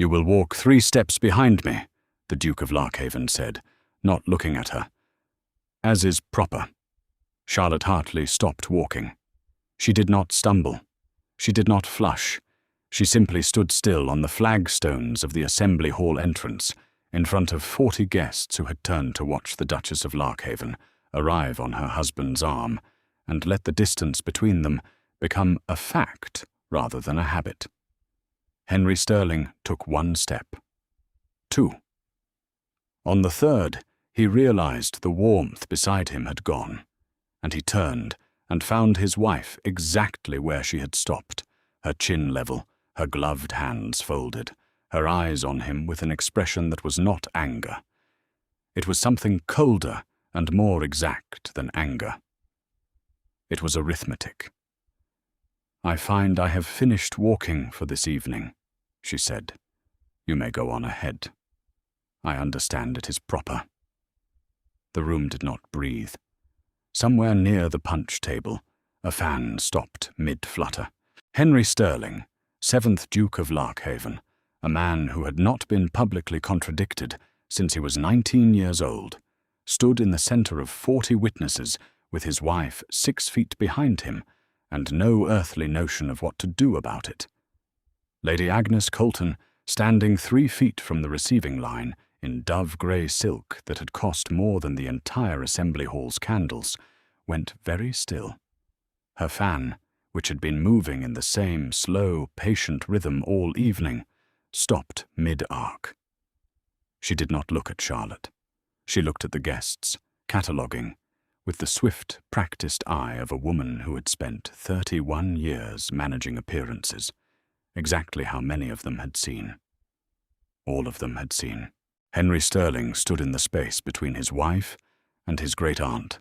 "You will walk 3 steps behind me," the Duke of Larkhaven said, not looking at her. "As is proper." Charlotte Hartley stopped walking. She did not stumble. She did not flush. She simply stood still on the flagstones of the Assembly Hall entrance, in front of 40 guests who had turned to watch the Duchess of Larkhaven arrive on her husband's arm, and let the distance between them become a fact rather than a habit. Henry Sterling took 1 step. 2. On the 3rd, he realized the warmth beside him had gone, and he turned and found his wife exactly where she had stopped, her chin level, her gloved hands folded, her eyes on him with an expression that was not anger. It was something colder and more exact than anger. It was arithmetic. "I find I have finished walking for this evening," she said. "You may go on ahead. I understand it is proper." The room did not breathe. Somewhere near the punch table, a fan stopped mid-flutter. Henry Sterling, 7th Duke of Larkhaven, a man who had not been publicly contradicted since he was 19 years old, stood in the center of 40 witnesses with his wife 6 feet behind him and no earthly notion of what to do about it. Lady Agnes Colton, standing 3 feet from the receiving line in dove-grey silk that had cost more than the entire Assembly Hall's candles, went very still. Her fan, which had been moving in the same slow, patient rhythm all evening, stopped mid-arc. She did not look at Charlotte. She looked at the guests, cataloguing, with the swift, practiced eye of a woman who had spent 31 years managing appearances, exactly how many of them had seen. All of them had seen. Henry Sterling stood in the space between his wife and his great-aunt,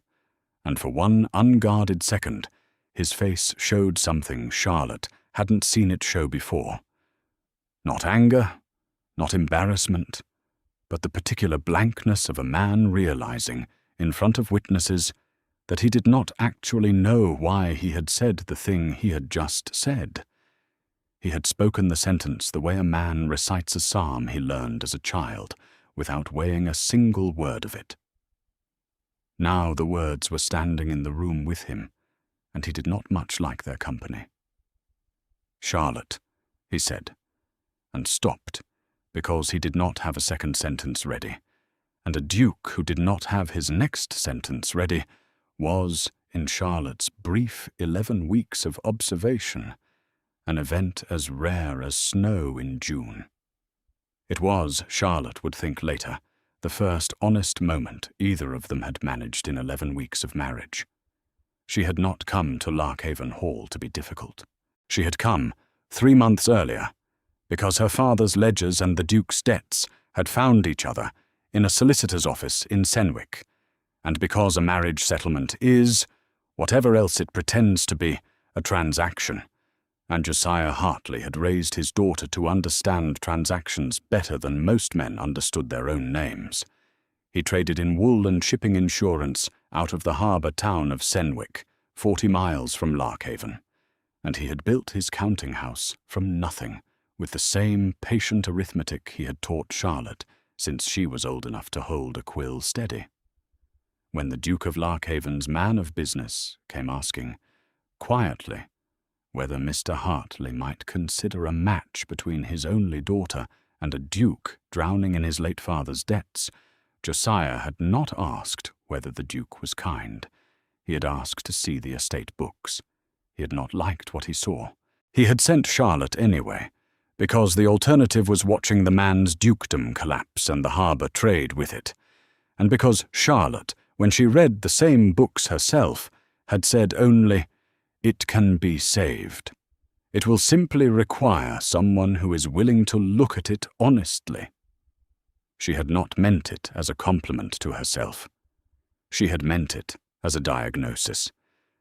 and for 1 unguarded second, his face showed something Charlotte hadn't seen it show before. Not anger, not embarrassment, but the particular blankness of a man realizing, in front of witnesses, that he did not actually know why he had said the thing he had just said. He had spoken the sentence the way a man recites a psalm he learned as a child, without weighing a single word of it. Now the words were standing in the room with him, and he did not much like their company. "Charlotte," he said, and stopped, because he did not have a second sentence ready, and a duke who did not have his next sentence ready was, in Charlotte's brief 11 weeks of observation, an event as rare as snow in June. It was, Charlotte would think later, the first honest moment either of them had managed in 11 weeks of marriage. She had not come to Larkhaven Hall to be difficult. She had come, 3 months earlier, because her father's ledgers and the Duke's debts had found each other in a solicitor's office in Senwick, and because a marriage settlement is, whatever else it pretends to be, a transaction, and Josiah Hartley had raised his daughter to understand transactions better than most men understood their own names. He traded in wool and shipping insurance out of the harbour town of Senwick, 40 miles from Larkhaven, and he had built his counting house from nothing, with the same patient arithmetic he had taught Charlotte since she was old enough to hold a quill steady. When the Duke of Larkhaven's man of business came asking, quietly, whether Mr. Hartley might consider a match between his only daughter and a duke drowning in his late father's debts, Josiah had not asked whether the Duke was kind. He had asked to see the estate books. He had not liked what he saw. He had sent Charlotte anyway, because the alternative was watching the man's dukedom collapse and the harbour trade with it, and because Charlotte, when she read the same books herself, had said only, "It can be saved. It will simply require someone who is willing to look at it honestly." She had not meant it as a compliment to herself. She had meant it as a diagnosis.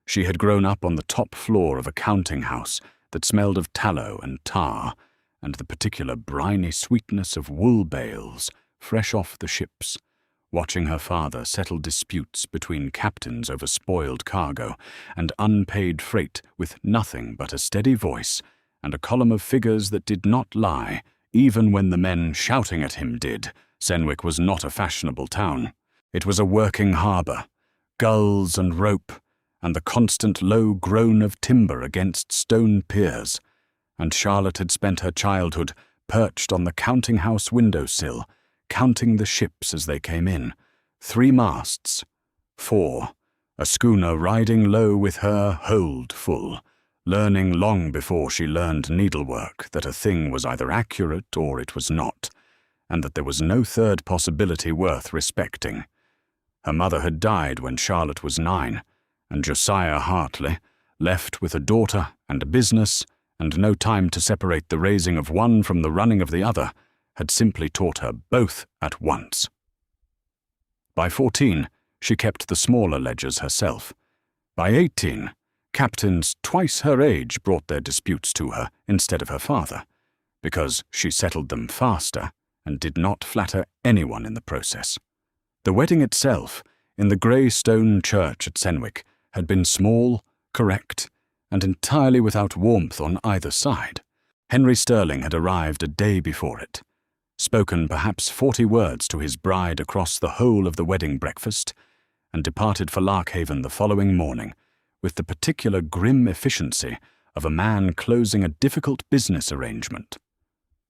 She had grown up on the top floor of a counting house that smelled of tallow and tar, and the particular briny sweetness of wool bales fresh off the ships, watching her father settle disputes between captains over spoiled cargo and unpaid freight with nothing but a steady voice and a column of figures that did not lie even when the men shouting at him did. Senwick was not a fashionable town. It was a working harbour, gulls and rope, and the constant low groan of timber against stone piers, and Charlotte had spent her childhood perched on the counting-house window-sill, counting the ships as they came in. 3 masts, 4, a schooner riding low with her hold full, learning long before she learned needlework that a thing was either accurate or it was not, and that there was no third possibility worth respecting. Her mother had died when Charlotte was 9, and Josiah Hartley, left with a daughter and a business, and no time to separate the raising of one from the running of the other, had simply taught her both at once. By 14, she kept the smaller ledgers herself. By 18, captains twice her age brought their disputes to her instead of her father, because she settled them faster and did not flatter anyone in the process. The wedding itself, in the grey stone church at Senwick, had been small, correct, and entirely without warmth on either side. Henry Stirling had arrived a day before it, spoken perhaps 40 words to his bride across the whole of the wedding breakfast, and departed for Larkhaven the following morning with the particular grim efficiency of a man closing a difficult business arrangement.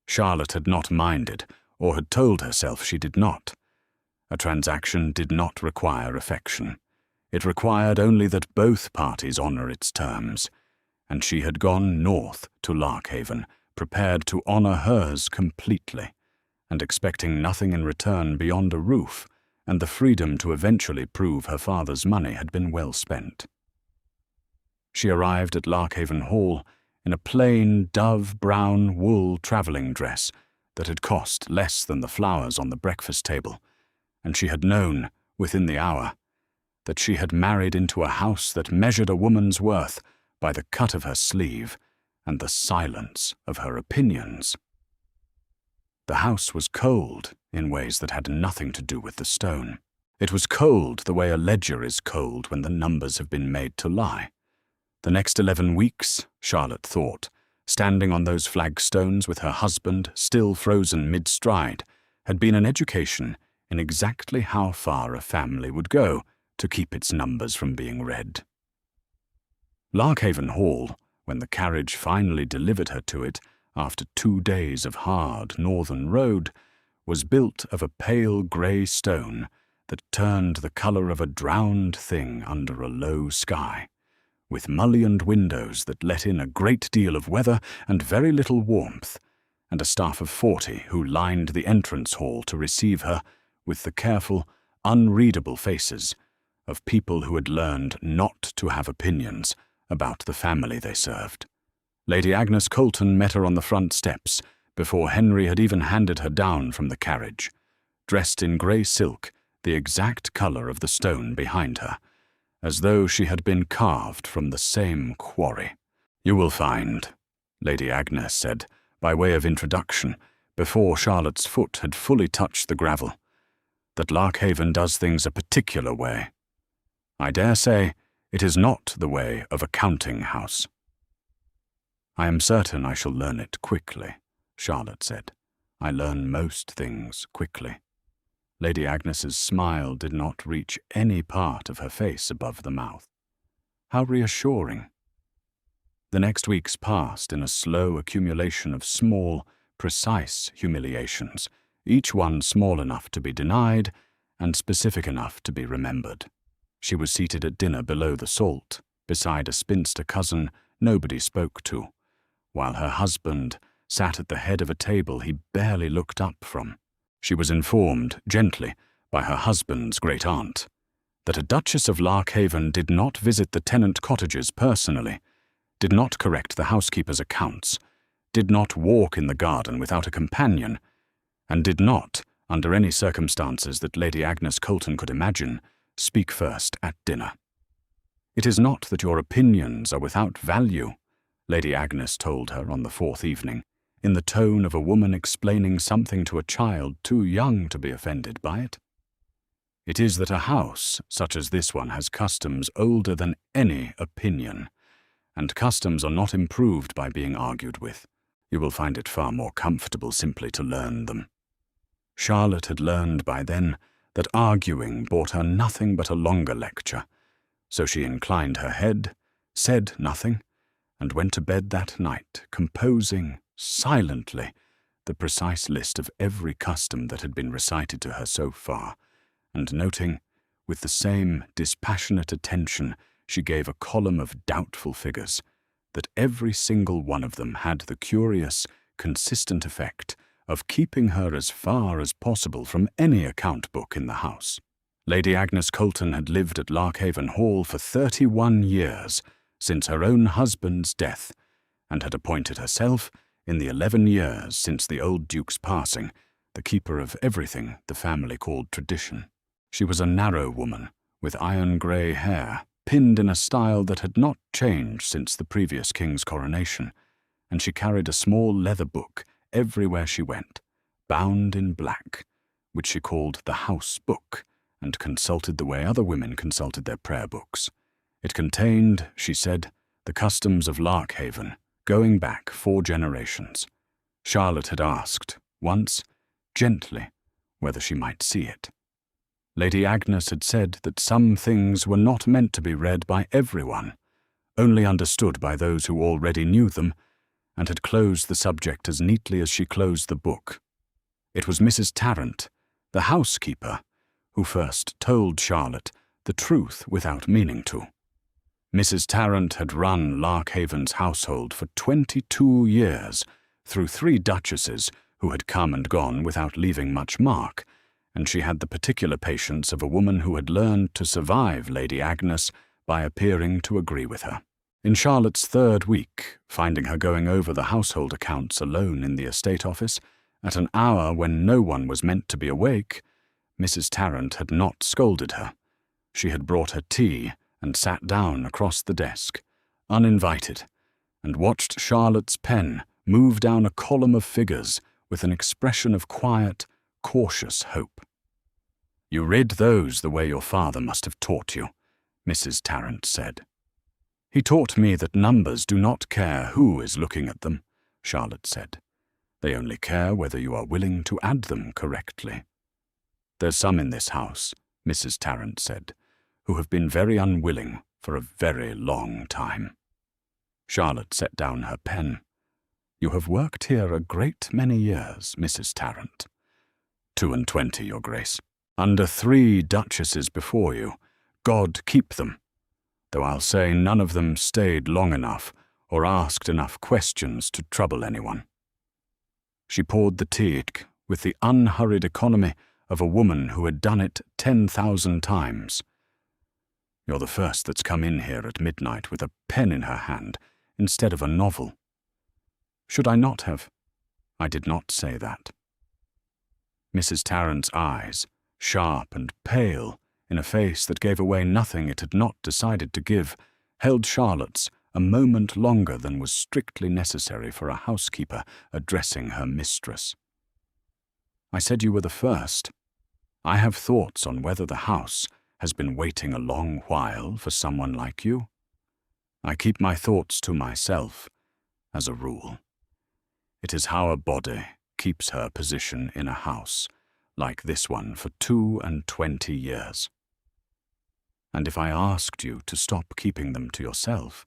Charlotte had not minded, or had told herself she did not. A transaction did not require affection. It required only that both parties honour its terms, and she had gone north to Larkhaven, prepared to honour hers completely, and expecting nothing in return beyond a roof and the freedom to eventually prove her father's money had been well spent. She arrived at Larkhaven Hall in a plain dove-brown wool travelling dress that had cost less than the flowers on the breakfast table, and she had known, within the hour, that she had married into a house that measured a woman's worth by the cut of her sleeve and the silence of her opinions. The house was cold in ways that had nothing to do with the stone. It was cold the way a ledger is cold when the numbers have been made to lie. The next 11 weeks, Charlotte thought, standing on those flagstones with her husband still frozen mid-stride, had been an education in exactly how far a family would go to keep its numbers from being read. Larkhaven Hall, when the carriage finally delivered her to it after 2 days of hard northern road, was built of a pale grey stone that turned the colour of a drowned thing under a low sky, with mullioned windows that let in a great deal of weather and very little warmth, and a staff of 40 who lined the entrance hall to receive her with the careful, unreadable faces of people who had learned not to have opinions about the family they served. Lady Agnes Colton met her on the front steps before Henry had even handed her down from the carriage, dressed in grey silk, the exact colour of the stone behind her, as though she had been carved from the same quarry. "You will find," Lady Agnes said, by way of introduction, before Charlotte's foot had fully touched the gravel, "that Larkhaven does things a particular way. I dare say it is not the way of a counting-house." "I am certain I shall learn it quickly," Charlotte said. "I learn most things quickly." Lady Agnes's smile did not reach any part of her face above the mouth. How reassuring. The next weeks passed in a slow accumulation of small, precise humiliations, each one small enough to be denied and specific enough to be remembered. She was seated at dinner below the salt, beside a spinster cousin nobody spoke to, while her husband sat at the head of a table he barely looked up from. She was informed, gently, by her husband's great-aunt, that a Duchess of Larkhaven did not visit the tenant cottages personally, did not correct the housekeeper's accounts, did not walk in the garden without a companion, and did not, under any circumstances that Lady Agnes Colton could imagine, speak first at dinner. "It is not that your opinions are without value," Lady Agnes told her on the 4th evening, in the tone of a woman explaining something to a child too young to be offended by it. "It is that a house such as this one has customs older than any opinion, and customs are not improved by being argued with. You will find it far more comfortable simply to learn them." Charlotte had learned by then that arguing brought her nothing but a longer lecture, so she inclined her head, said nothing, and went to bed that night, composing, silently, the precise list of every custom that had been recited to her so far, and noting, with the same dispassionate attention she gave a column of doubtful figures, that every single one of them had the curious, consistent effect of keeping her as far as possible from any account book in the house. Lady Agnes Colton had lived at Larkhaven Hall for 31 years, since her own husband's death, and had appointed herself, in the 11 years since the old Duke's passing, the keeper of everything the family called tradition. She was a narrow woman, with iron-grey hair, pinned in a style that had not changed since the previous king's coronation, and she carried a small leather book everywhere she went, bound in black, which she called the house book, and consulted the way other women consulted their prayer books. It contained, she said, the customs of Larkhaven, going back 4 generations. Charlotte had asked, once, gently, whether she might see it. Lady Agnes had said that some things were not meant to be read by everyone, only understood by those who already knew them, and had closed the subject as neatly as she closed the book. It was Mrs. Tarrant, the housekeeper, who first told Charlotte the truth without meaning to. Mrs. Tarrant had run Larkhaven's household for 22 years, through 3 duchesses who had come and gone without leaving much mark, and she had the particular patience of a woman who had learned to survive Lady Agnes by appearing to agree with her. In Charlotte's 3rd week, finding her going over the household accounts alone in the estate office, at an hour when no one was meant to be awake, Mrs. Tarrant had not scolded her. She had brought her tea and sat down across the desk, uninvited, and watched Charlotte's pen move down a column of figures with an expression of quiet, cautious hope. "You read those the way your father must have taught you," Mrs. Tarrant said. "He taught me that numbers do not care who is looking at them," Charlotte said. "They only care whether you are willing to add them correctly." "There's some in this house," Mrs. Tarrant said, "who have been very unwilling for a very long time." Charlotte set down her pen. "You have worked here a great many years, Mrs. Tarrant." 22, Your Grace. "Under 3 duchesses before you. God keep them. Though I'll say none of them stayed long enough or asked enough questions to trouble anyone." She poured the tea with the unhurried economy of a woman who had done it 10,000 times. "You're the first that's come in here at midnight with a pen in her hand instead of a novel." "Should I not have?" "I did not say that." Mrs. Tarrant's eyes, sharp and pale, in a face that gave away nothing it had not decided to give, held Charlotte's a moment longer than was strictly necessary for a housekeeper addressing her mistress. "I said you were the first. I have thoughts on whether the house has been waiting a long while for someone like you. I keep my thoughts to myself, as a rule. It is how a body keeps her position in a house like this one for 22 years. And if I asked you to stop keeping them to yourself,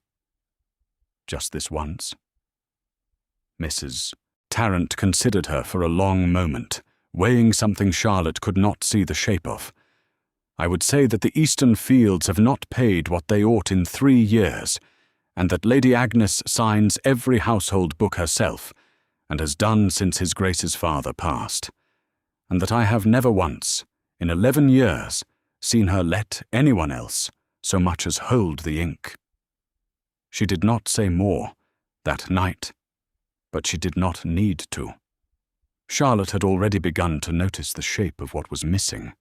just this once?" Mrs. Tarrant considered her for a long moment, weighing something Charlotte could not see the shape of. "I would say that the Eastern Fields have not paid what they ought in 3 years, and that Lady Agnes signs every household book herself, and has done since his Grace's father passed, and that I have never once, in 11 years, seen her let anyone else so much as hold the ink." She did not say more that night, but she did not need to. Charlotte had already begun to notice the shape of what was missing.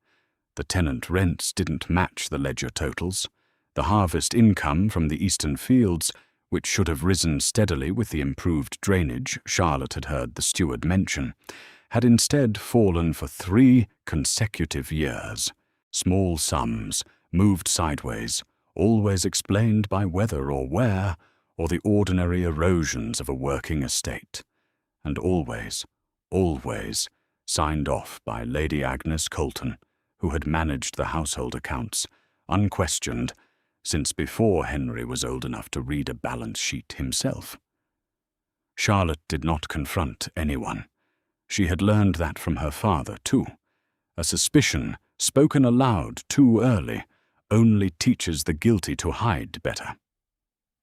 The tenant rents didn't match the ledger totals. The harvest income from the Eastern Fields, which should have risen steadily with the improved drainage Charlotte had heard the steward mention, had instead fallen for 3 consecutive years. Small sums, moved sideways, always explained by weather or wear, or the ordinary erosions of a working estate. and always, always signed off by Lady Agnes Colton, who had managed the household accounts, unquestioned, since before Henry was old enough to read a balance sheet himself. Charlotte did not confront anyone. She had learned that from her father, too. A suspicion, spoken aloud too early, only teaches the guilty to hide better.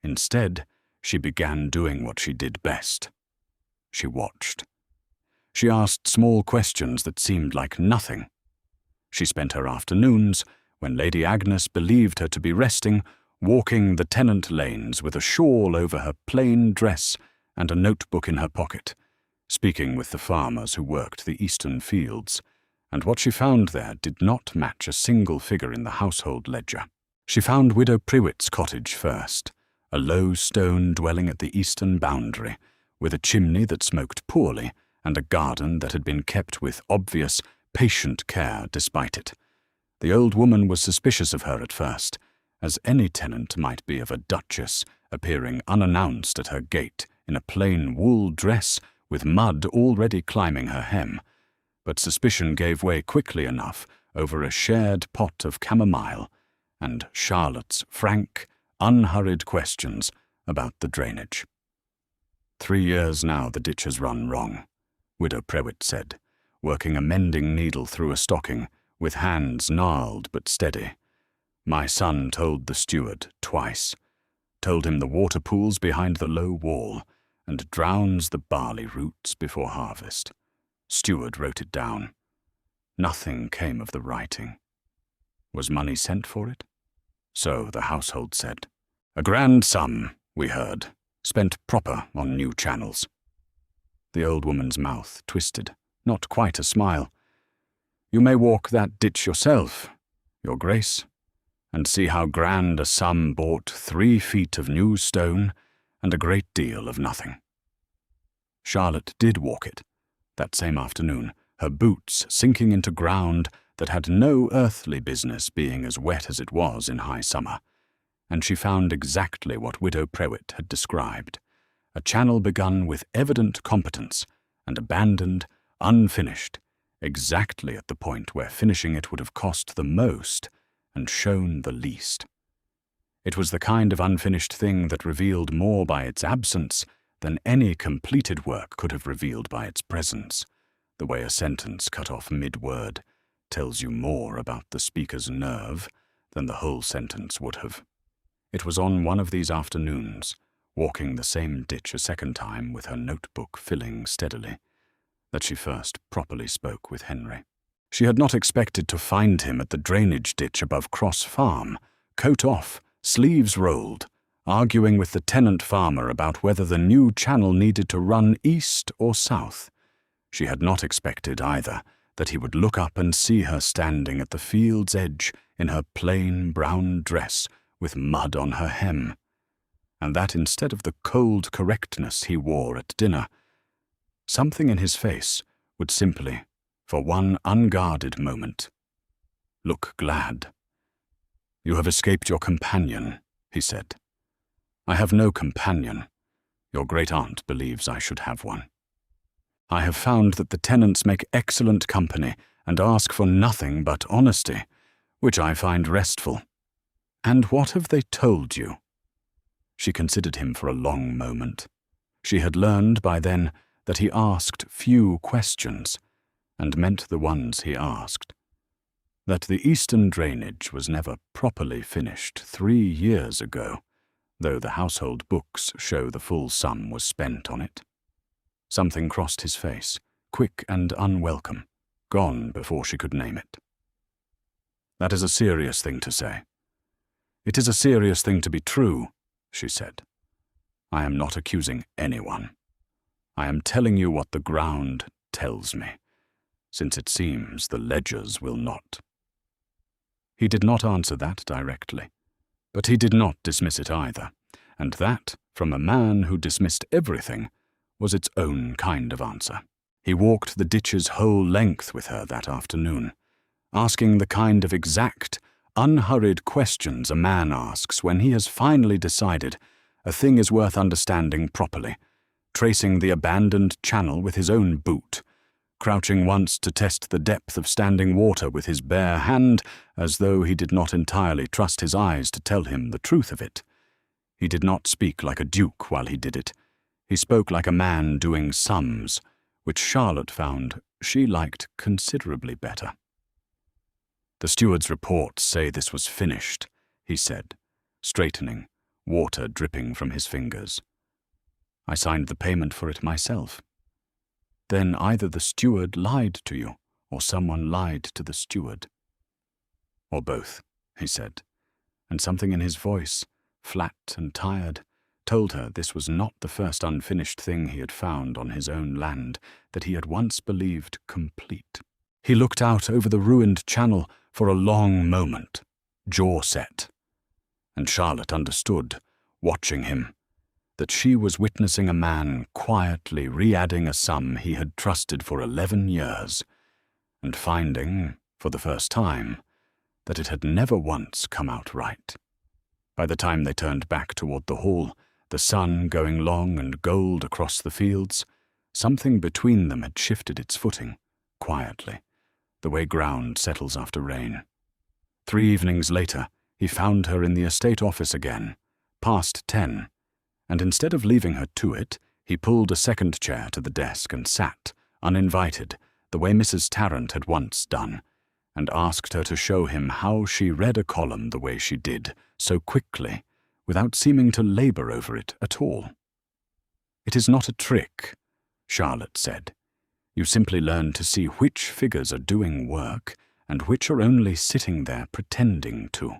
Instead, she began doing what she did best. She watched. She asked small questions that seemed like nothing. She spent her afternoons, when Lady Agnes believed her to be resting, walking the tenant lanes with a shawl over her plain dress and a notebook in her pocket, speaking with the farmers who worked the eastern fields, and what she found there did not match a single figure in the household ledger. She found Widow Prewitt's cottage first, a low stone dwelling at the eastern boundary, with a chimney that smoked poorly and a garden that had been kept with obvious, patient care despite it. The old woman was suspicious of her at first, as any tenant might be of a duchess appearing unannounced at her gate in a plain wool dress with mud already climbing her hem, but suspicion gave way quickly enough over a shared pot of chamomile and Charlotte's frank, unhurried questions about the drainage. 3 years now the ditch has run wrong, Widow Prewitt said, working a mending needle through a stocking, with hands gnarled but steady. My son told the steward twice, told him the water pool's behind the low wall, and drowns the barley roots before harvest. Steward wrote it down. Nothing came of the writing. Was money sent for it? So the household said. A grand sum, we heard, spent proper on new channels. The old woman's mouth twisted, not quite a smile. You may walk that ditch yourself, your grace, and see how grand a sum bought 3 feet of new stone and a great deal of nothing. Charlotte did walk it, that same afternoon, her boots sinking into ground that had no earthly business being as wet as it was in high summer, and she found exactly what Widow Prewitt had described, a channel begun with evident competence and abandoned, unfinished, exactly at the point where finishing it would have cost the most and shown the least. It was the kind of unfinished thing that revealed more by its absence than any completed work could have revealed by its presence, the way a sentence cut off mid-word tells you more about the speaker's nerve than the whole sentence would have. It was on one of these afternoons, walking the same ditch a second time with her notebook filling steadily, that she first properly spoke with Henry. She had not expected to find him at the drainage ditch above Cross Farm, coat off, sleeves rolled, arguing with the tenant farmer about whether the new channel needed to run east or south. She had not expected, either, that he would look up and see her standing at the field's edge in her plain brown dress with mud on her hem, and that instead of the cold correctness he wore at dinner, something in his face would simply, for one unguarded moment, look glad. You have escaped your companion, he said. I have no companion. Your great-aunt believes I should have one. I have found that the tenants make excellent company and ask for nothing but honesty, which I find restful. And what have they told you? She considered him for a long moment. She had learned by then that he asked few questions, and meant the ones he asked. That the eastern drainage was never properly finished 3 years ago, though the household books show the full sum was spent on it. Something crossed his face, quick and unwelcome, gone before she could name it. That is a serious thing to say. It is a serious thing to be true, she said. I am not accusing anyone. I am telling you what the ground tells me, since it seems the ledgers will not. He did not answer that directly, but he did not dismiss it either, and that, from a man who dismissed everything, was its own kind of answer. He walked the ditch's whole length with her that afternoon, asking the kind of exact, unhurried questions a man asks when he has finally decided a thing is worth understanding properly, tracing the abandoned channel with his own boot, crouching once to test the depth of standing water with his bare hand, as though he did not entirely trust his eyes to tell him the truth of it. He did not speak like a duke while he did it. He spoke like a man doing sums, which Charlotte found she liked considerably better. "The steward's reports say this was finished," he said, straightening, water dripping from his fingers. "I signed the payment for it myself." "Then either the steward lied to you, or someone lied to the steward." "Or both," he said, and something in his voice, flat and tired, told her this was not the first unfinished thing he had found on his own land that he had once believed complete. He looked out over the ruined channel for a long moment, jaw set, and Charlotte understood, watching him, that she was witnessing a man quietly re-adding a sum he had trusted for 11 years, and finding, for the first time, that it had never once come out right. By the time they turned back toward the hall, the sun going long and gold across the fields, something between them had shifted its footing, quietly, the way ground settles after rain. 3 evenings later, he found her in the estate office again, past 10, and instead of leaving her to it, he pulled a second chair to the desk and sat, uninvited, the way Mrs. Tarrant had once done, and asked her to show him how she read a column the way she did, so quickly, without seeming to labor over it at all. "It is not a trick," Charlotte said. "You simply learn to see which figures are doing work and which are only sitting there pretending to.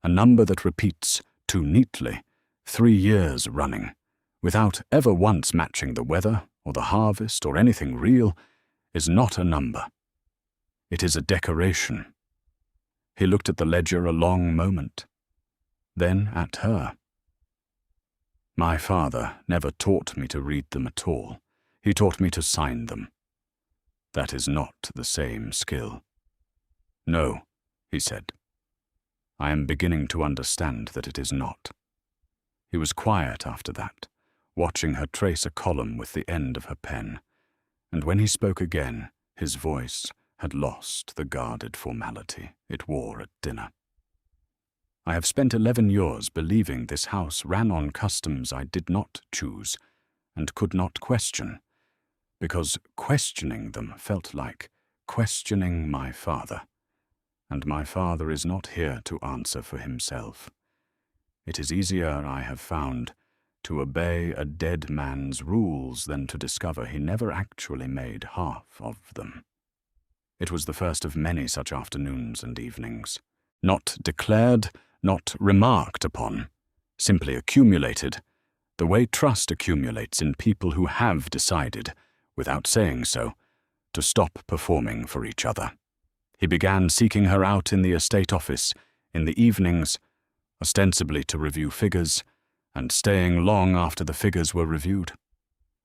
A number that repeats too neatly, 3 years running, without ever once matching the weather or the harvest or anything real, is not a number. It is a decoration." He looked at the ledger a long moment, then at her. "My father never taught me to read them at all. He taught me to sign them. That is not the same skill." "No," he said. "I am beginning to understand that it is not." He was quiet after that, watching her trace a column with the end of her pen, and when he spoke again, his voice had lost the guarded formality it wore at dinner. "I have spent 11 years believing this house ran on customs I did not choose and could not question, because questioning them felt like questioning my father, and my father is not here to answer for himself. It is easier, I have found, to obey a dead man's rules than to discover he never actually made half of them." It was the first of many such afternoons and evenings, not declared, not remarked upon, simply accumulated, the way trust accumulates in people who have decided, without saying so, to stop performing for each other. He began seeking her out in the estate office, in the evenings, ostensibly to review figures, and staying long after the figures were reviewed.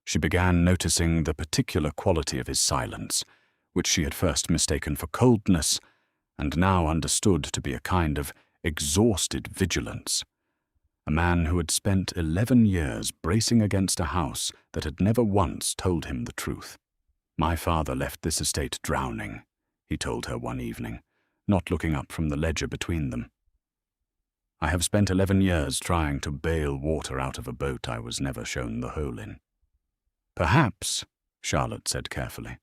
She began noticing the particular quality of his silence, which she had first mistaken for coldness, and now understood to be a kind of exhausted vigilance. A man who had spent 11 years bracing against a house that had never once told him the truth. "My father left this estate drowning," he told her one evening, not looking up from the ledger between them. "I have spent 11 years trying to bail water out of a boat I was never shown the hole in." "Perhaps," Charlotte said carefully,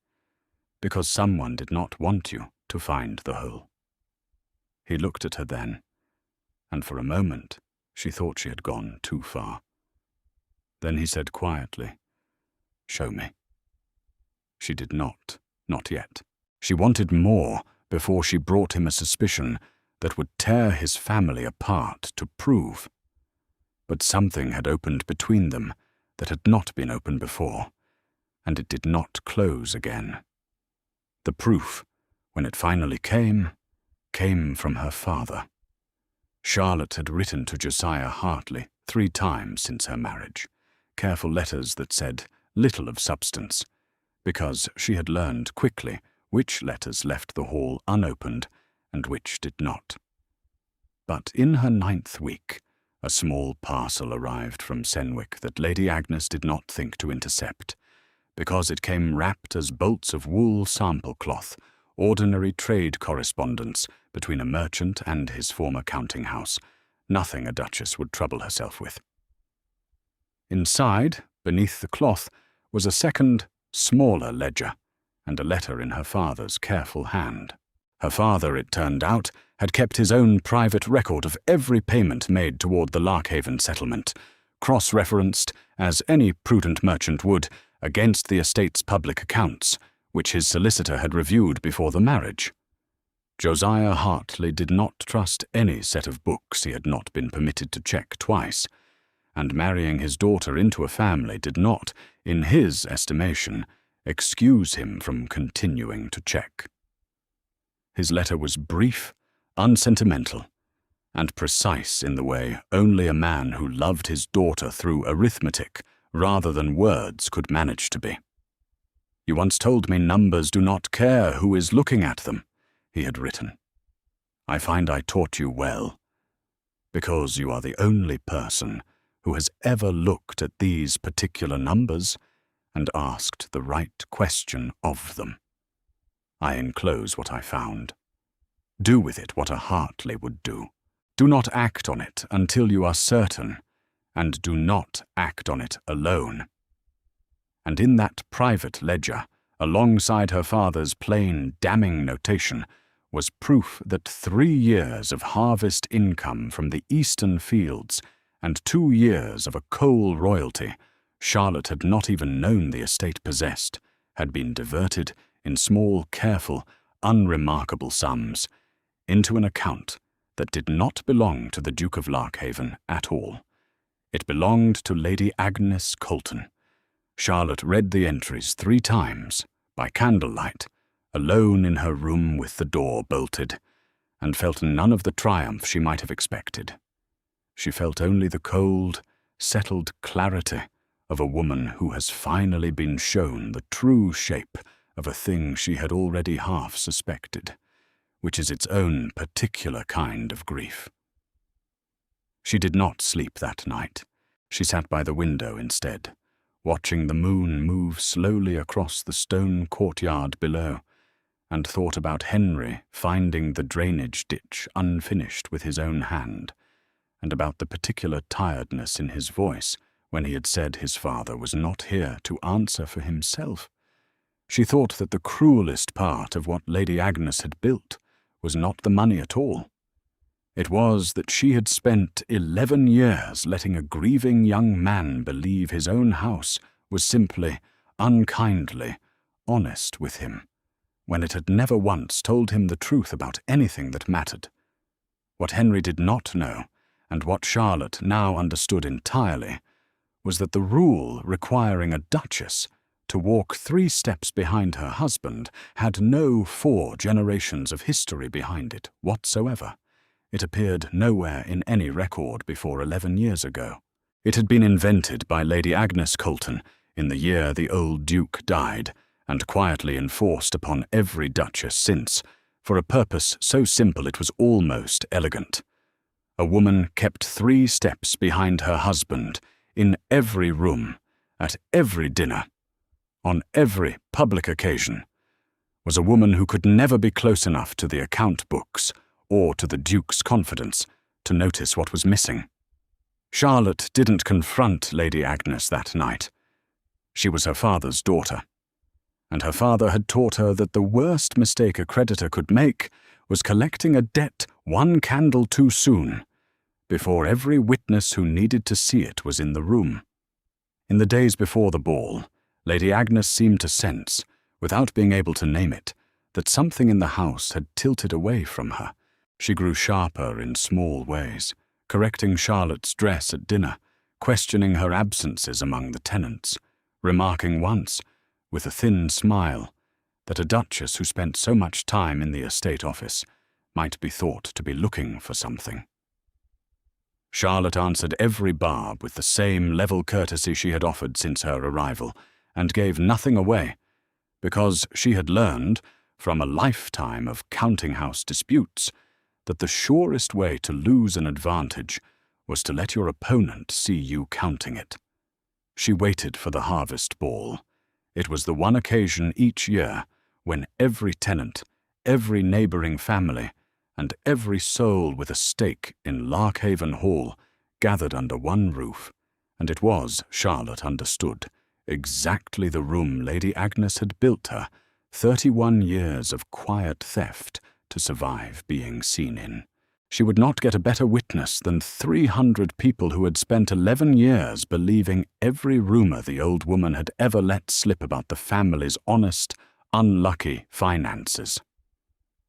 "because someone did not want you to find the hole." He looked at her then, and for a moment she thought she had gone too far. Then he said quietly, "Show me." She did not yet. She wanted more before she brought him a suspicion that would tear his family apart to prove. But something had opened between them that had not been open before, and it did not close again. The proof, when it finally came from her father. Charlotte had written to Josiah Hartley 3 times since her marriage, careful letters that said little of substance, because she had learned quickly which letters left the hall unopened and which did not. But in her 9th week, A small parcel arrived from Senwick that Lady Agnes did not think to intercept, because it came wrapped as bolts of wool sample cloth, ordinary trade correspondence between a merchant and his former counting house, nothing a duchess would trouble herself with. Inside, beneath the cloth, was a second, smaller ledger, and a letter in her father's careful hand. Her father, it turned out, had kept his own private record of every payment made toward the Larkhaven settlement, cross-referenced, as any prudent merchant would, against the estate's public accounts, which his solicitor had reviewed before the marriage. Josiah Hartley did not trust any set of books he had not been permitted to check twice, and marrying his daughter into a family did not, in his estimation, excuse him from continuing to check. His letter was brief, unsentimental, and precise in the way only a man who loved his daughter through arithmetic rather than words could manage to be. "You once told me numbers do not care who is looking at them," he had written. "I find I taught you well, because you are the only person who has ever looked at these particular numbers and asked the right question of them. I enclose what I found. Do with it what a Hartley would do. Do not act on it until you are certain, and do not act on it alone." And in that private ledger, alongside her father's plain, damning notation, was proof that 3 years of harvest income from the eastern fields and 2 years of a coal royalty Charlotte had not even known the estate possessed had been diverted in small, careful, unremarkable sums into an account that did not belong to the Duke of Larkhaven at all. It belonged to Lady Agnes Colton. Charlotte read the entries 3 times, by candlelight, alone in her room with the door bolted, and felt none of the triumph she might have expected. She felt only the cold, settled clarity of a woman who has finally been shown the true shape of a thing she had already half suspected, which is its own particular kind of grief. She did not sleep that night. She sat by the window instead, watching the moon move slowly across the stone courtyard below, and thought about Henry finding the drainage ditch unfinished with his own hand, and about the particular tiredness in his voice when he had said his father was not here to answer for himself. She thought that the cruelest part of what Lady Agnes had built was not the money at all. It was that she had spent 11 years letting a grieving young man believe his own house was simply, unkindly, honest with him, when it had never once told him the truth about anything that mattered. What Henry did not know, and what Charlotte now understood entirely, was that the rule requiring a duchess to walk 3 steps behind her husband had no 4 generations of history behind it whatsoever. It appeared nowhere in any record before 11 years ago. It had been invented by Lady Agnes Colton in the year the old Duke died, and quietly enforced upon every duchess since, for a purpose so simple it was almost elegant. A woman kept 3 steps behind her husband in every room, at every dinner, on every public occasion, was a woman who could never be close enough to the account books or to the Duke's confidence to notice what was missing. Charlotte didn't confront Lady Agnes that night. She was her father's daughter, and her father had taught her that the worst mistake a creditor could make was collecting a debt 1 candle too soon, before every witness who needed to see it was in the room. In the days before the ball, Lady Agnes seemed to sense, without being able to name it, that something in the house had tilted away from her. She grew sharper in small ways, correcting Charlotte's dress at dinner, questioning her absences among the tenants, remarking once, with a thin smile, that a duchess who spent so much time in the estate office might be thought to be looking for something. Charlotte answered every barb with the same level courtesy she had offered since her arrival, and gave nothing away, because she had learned, from a lifetime of counting-house disputes, that the surest way to lose an advantage was to let your opponent see you counting it. She waited for the harvest ball. It was the one occasion each year when every tenant, every neighboring family, and every soul with a stake in Larkhaven Hall gathered under one roof, and it was, Charlotte understood, exactly the room Lady Agnes had built her, 31 years of quiet theft to survive being seen in. She would not get a better witness than 300 people who had spent 11 years believing every rumor the old woman had ever let slip about the family's honest, unlucky finances.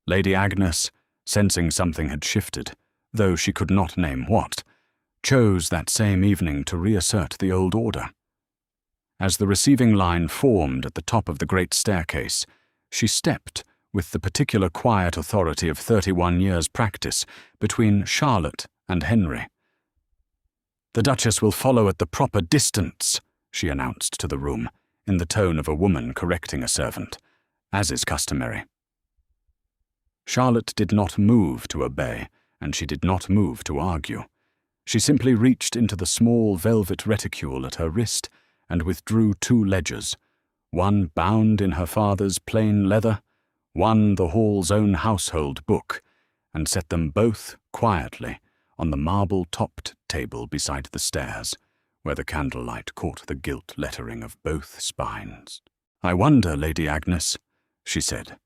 Lady Agnes, sensing something had shifted, though she could not name what, chose that same evening to reassert the old order. As the receiving line formed at the top of the great staircase, she stepped, with the particular quiet authority of 31 years' practice, between Charlotte and Henry. "The Duchess will follow at the proper distance," she announced to the room, in the tone of a woman correcting a servant, as is customary. Charlotte did not move to obey, and she did not move to argue. She simply reached into the small velvet reticule at her wrist and withdrew 2 ledgers, one bound in her father's plain leather, one the hall's own household book, and set them both quietly on the marble-topped table beside the stairs, where the candlelight caught the gilt lettering of both spines. "I wonder, Lady Agnes," she said,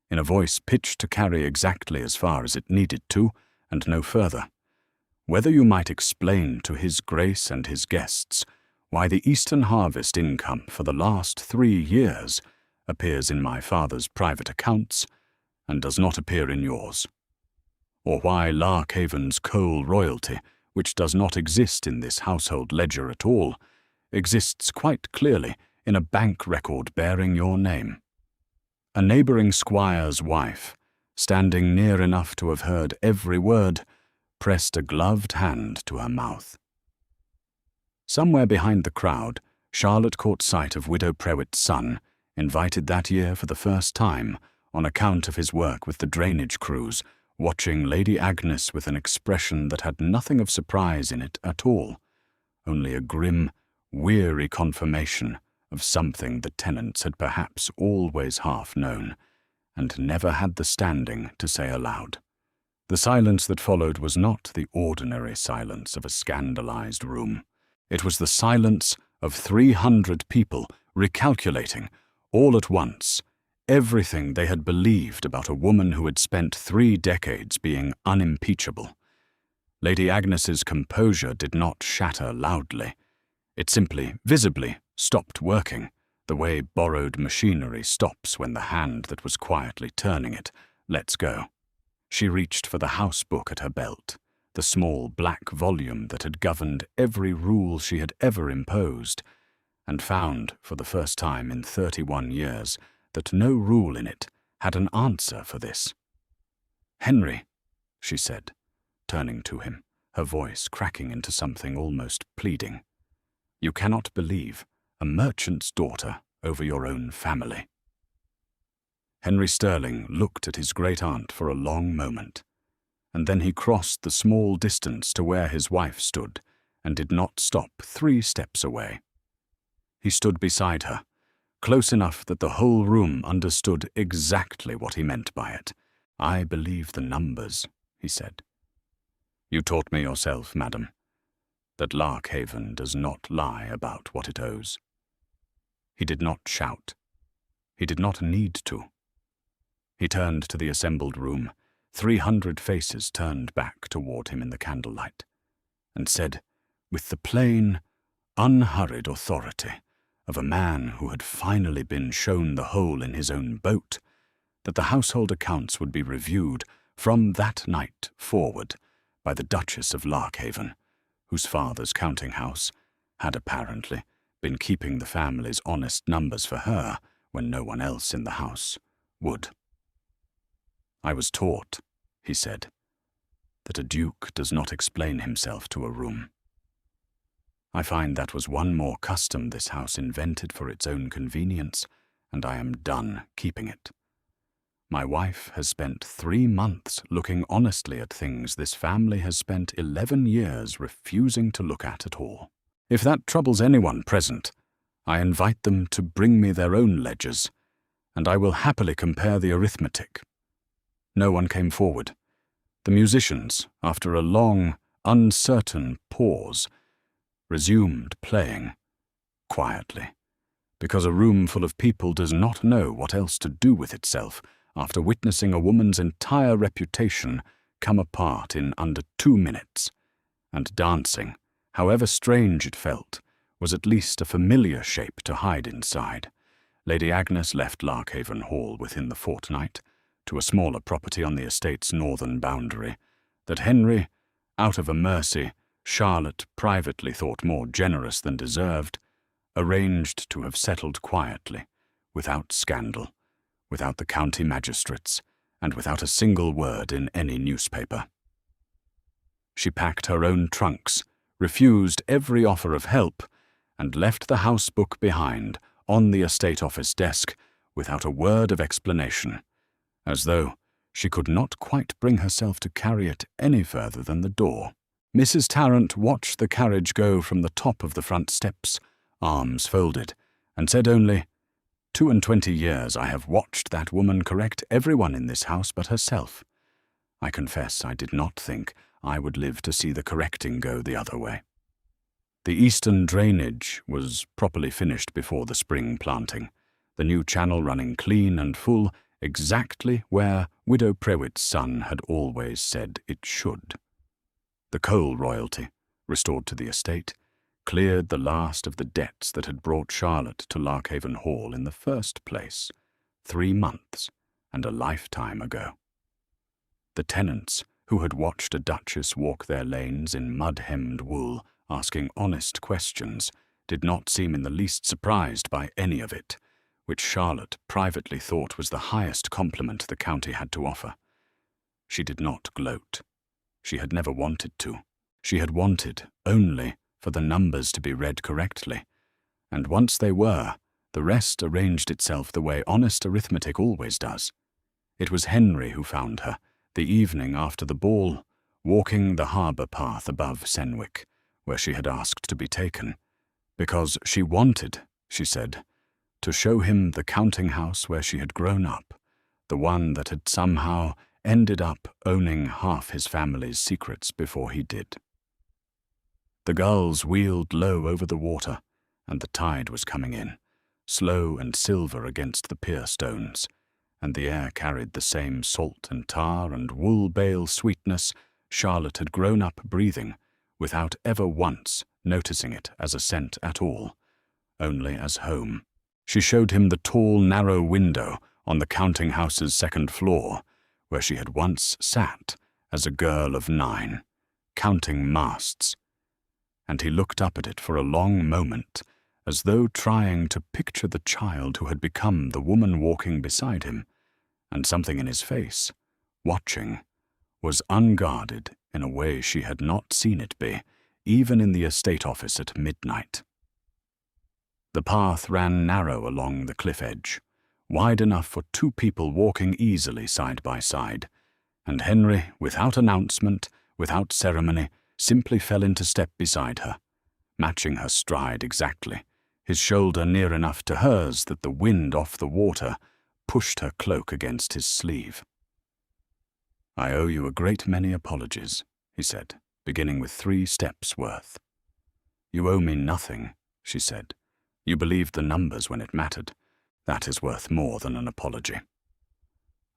in a voice pitched to carry exactly as far as it needed to, and no further, "whether you might explain to His Grace and his guests why the Eastern harvest income for the last 3 years appears in my father's private accounts and does not appear in yours, or why Larkhaven's coal royalty, which does not exist in this household ledger at all, exists quite clearly in a bank record bearing your name." A neighboring squire's wife, standing near enough to have heard every word, pressed a gloved hand to her mouth. Somewhere behind the crowd, Charlotte caught sight of Widow Prewitt's son, invited that year for the first time, on account of his work with the drainage crews, watching Lady Agnes with an expression that had nothing of surprise in it at all, only a grim, weary confirmation of something the tenants had perhaps always half known, and never had the standing to say aloud. The silence that followed was not the ordinary silence of a scandalized room. It was the silence of 300 people recalculating, all at once, everything they had believed about a woman who had spent 3 decades being unimpeachable. Lady Agnes's composure did not shatter loudly. It simply, visibly, stopped working, the way borrowed machinery stops when the hand that was quietly turning it lets go. She reached for the house book at her belt, the small black volume that had governed every rule she had ever imposed, and found, for the first time in 31 years, that no rule in it had an answer for this. "Henry," she said, turning to him, her voice cracking into something almost pleading, "you cannot believe a merchant's daughter over your own family." Henry Sterling looked at his great-aunt for a long moment, and then he crossed the small distance to where his wife stood, and did not stop 3 steps away. He stood beside her, close enough that the whole room understood exactly what he meant by it. "I believe the numbers," he said. "You taught me yourself, madam, that Larkhaven does not lie about what it owes." He did not shout. He did not need to. He turned to the assembled room, 300 faces turned back toward him in the candlelight, and said, with the plain, unhurried authority of a man who had finally been shown the hole in his own boat, that the household accounts would be reviewed from that night forward by the Duchess of Larkhaven, whose father's counting-house had apparently been keeping the family's honest numbers for her when no one else in the house would. "I was taught," he said, "that a duke does not explain himself to a room. I find that was one more custom this house invented for its own convenience, and I am done keeping it. My wife has spent 3 months looking honestly at things this family has spent 11 years refusing to look at all. If that troubles anyone present, I invite them to bring me their own ledgers, and I will happily compare the arithmetic." No one came forward. The musicians, after a long, uncertain pause, resumed playing, quietly, because a room full of people does not know what else to do with itself after witnessing a woman's entire reputation come apart in under 2 minutes, and dancing, however strange it felt, was at least a familiar shape to hide inside. Lady Agnes left Larkhaven Hall within the fortnight, to a smaller property on the estate's northern boundary, that Henry, out of a mercy Charlotte privately thought more generous than deserved, arranged to have settled quietly, without scandal, without the county magistrates, and without a single word in any newspaper. She packed her own trunks, refused every offer of help, and left the house book behind on the estate office desk without a word of explanation, as though she could not quite bring herself to carry it any further than the door. Mrs. Tarrant watched the carriage go from the top of the front steps, arms folded, and said only, 22 years I have watched that woman correct everyone in this house but herself. I confess I did not think I would live to see the correcting go the other way. The eastern drainage was properly finished before the spring planting, the new channel running clean and full, exactly where Widow Prewitt's son had always said it should. The coal royalty, restored to the estate, cleared the last of the debts that had brought Charlotte to Larkhaven Hall in the first place, 3 months and a lifetime ago. The tenants, who had watched a duchess walk their lanes in mud-hemmed wool, asking honest questions, did not seem in the least surprised by any of it, which Charlotte privately thought was the highest compliment the county had to offer. She did not gloat. She had never wanted to. She had wanted only for the numbers to be read correctly, and once they were, the rest arranged itself the way honest arithmetic always does. It was Henry who found her, the evening after the ball, walking the harbour path above Senwick, where she had asked to be taken, because she wanted, she said, to show him the counting-house where she had grown up, the one that had somehow ended up owning half his family's secrets before he did. The gulls wheeled low over the water, and the tide was coming in, slow and silver against the pier stones, and the air carried the same salt and tar and wool-bale sweetness Charlotte had grown up breathing, without ever once noticing it as a scent at all, only as home. She showed him the tall, narrow window on the counting-house's second floor, where she had once sat as a girl of 9, counting masts, and he looked up at it for a long moment, as though trying to picture the child who had become the woman walking beside him, and something in his face, watching, was unguarded in a way she had not seen it be, even in the estate office at midnight. The path ran narrow along the cliff edge, wide enough for 2 people walking easily side by side, and Henry, without announcement, without ceremony, simply fell into step beside her, matching her stride exactly, his shoulder near enough to hers that the wind off the water pushed her cloak against his sleeve. "I owe you a great many apologies," he said, beginning with 3 steps worth. "You owe me nothing," she said. "You believed the numbers when it mattered. That is worth more than an apology.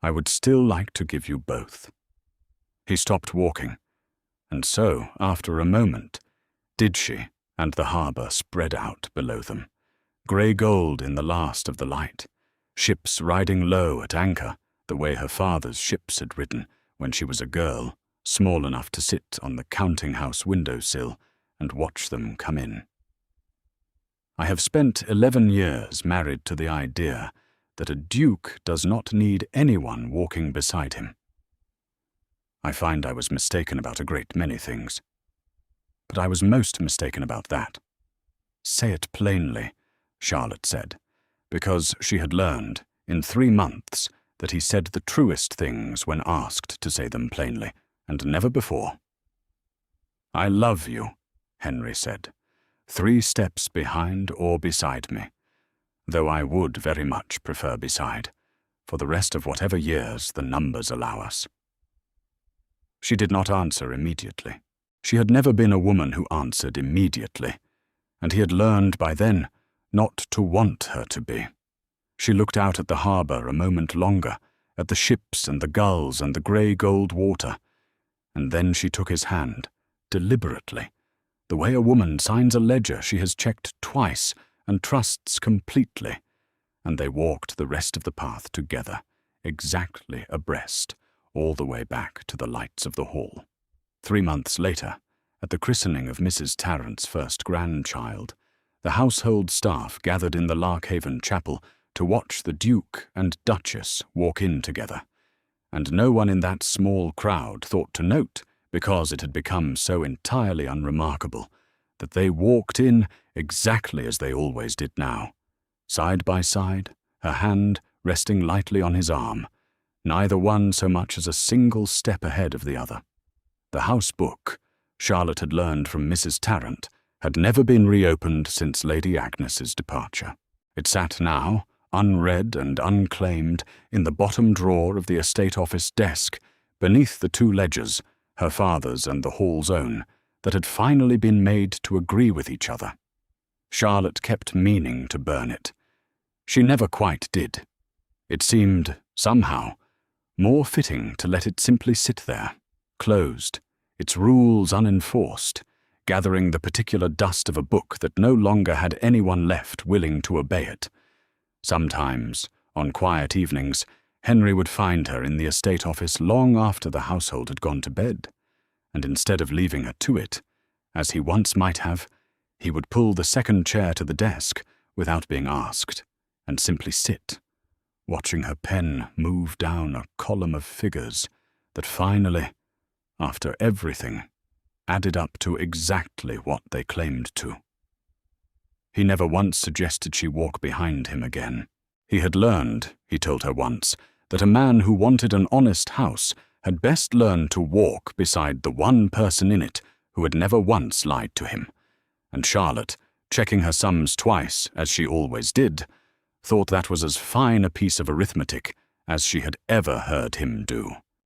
I would still like to give you both." He stopped walking, and so, after a moment, did she and the harbour spread out below them, grey gold in the last of the light, ships riding low at anchor, the way her father's ships had ridden when she was a girl, small enough to sit on the counting-house window-sill and watch them come in. I have spent 11 years married to the idea that a duke does not need anyone walking beside him. I find I was mistaken about a great many things, but I was most mistaken about that. "Say it plainly," Charlotte said, because she had learned, in 3 months, that he said the truest things when asked to say them plainly, and never before. "I love you," Henry said, 3 steps behind or beside me, though I would very much prefer beside, for the rest of whatever years the numbers allow us. She did not answer immediately. She had never been a woman who answered immediately, and he had learned by then not to want her to be. She looked out at the harbour a moment longer, at the ships and the gulls and the grey-gold water, and then she took his hand, deliberately, the way a woman signs a ledger she has checked twice and trusts completely, and they walked the rest of the path together, exactly abreast, all the way back to the lights of the hall. 3 months later, at the christening of Mrs. Tarrant's first grandchild, the household staff gathered in the Larkhaven chapel to watch the Duke and Duchess walk in together, and no one in that small crowd thought to note, because it had become so entirely unremarkable, that they walked in exactly as they always did now, side by side, her hand resting lightly on his arm, neither one so much as a single step ahead of the other. The house book, Charlotte had learned from Mrs. Tarrant, had never been reopened since Lady Agnes's departure. It sat now, unread and unclaimed, in the bottom drawer of the estate office desk, beneath the 2 ledgers, her father's and the hall's own, that had finally been made to agree with each other. Charlotte kept meaning to burn it. She never quite did. It seemed, somehow, more fitting to let it simply sit there, closed, its rules unenforced, gathering the particular dust of a book that no longer had anyone left willing to obey it. Sometimes, on quiet evenings, Henry would find her in the estate office long after the household had gone to bed, and instead of leaving her to it, as he once might have, he would pull the second chair to the desk without being asked, and simply sit, watching her pen move down a column of figures that finally, after everything, added up to exactly what they claimed to. He never once suggested she walk behind him again. He had learned, he told her once, that a man who wanted an honest house had best learn to walk beside the one person in it who had never once lied to him, and Charlotte, checking her sums twice, as she always did, thought that was as fine a piece of arithmetic as she had ever heard him do.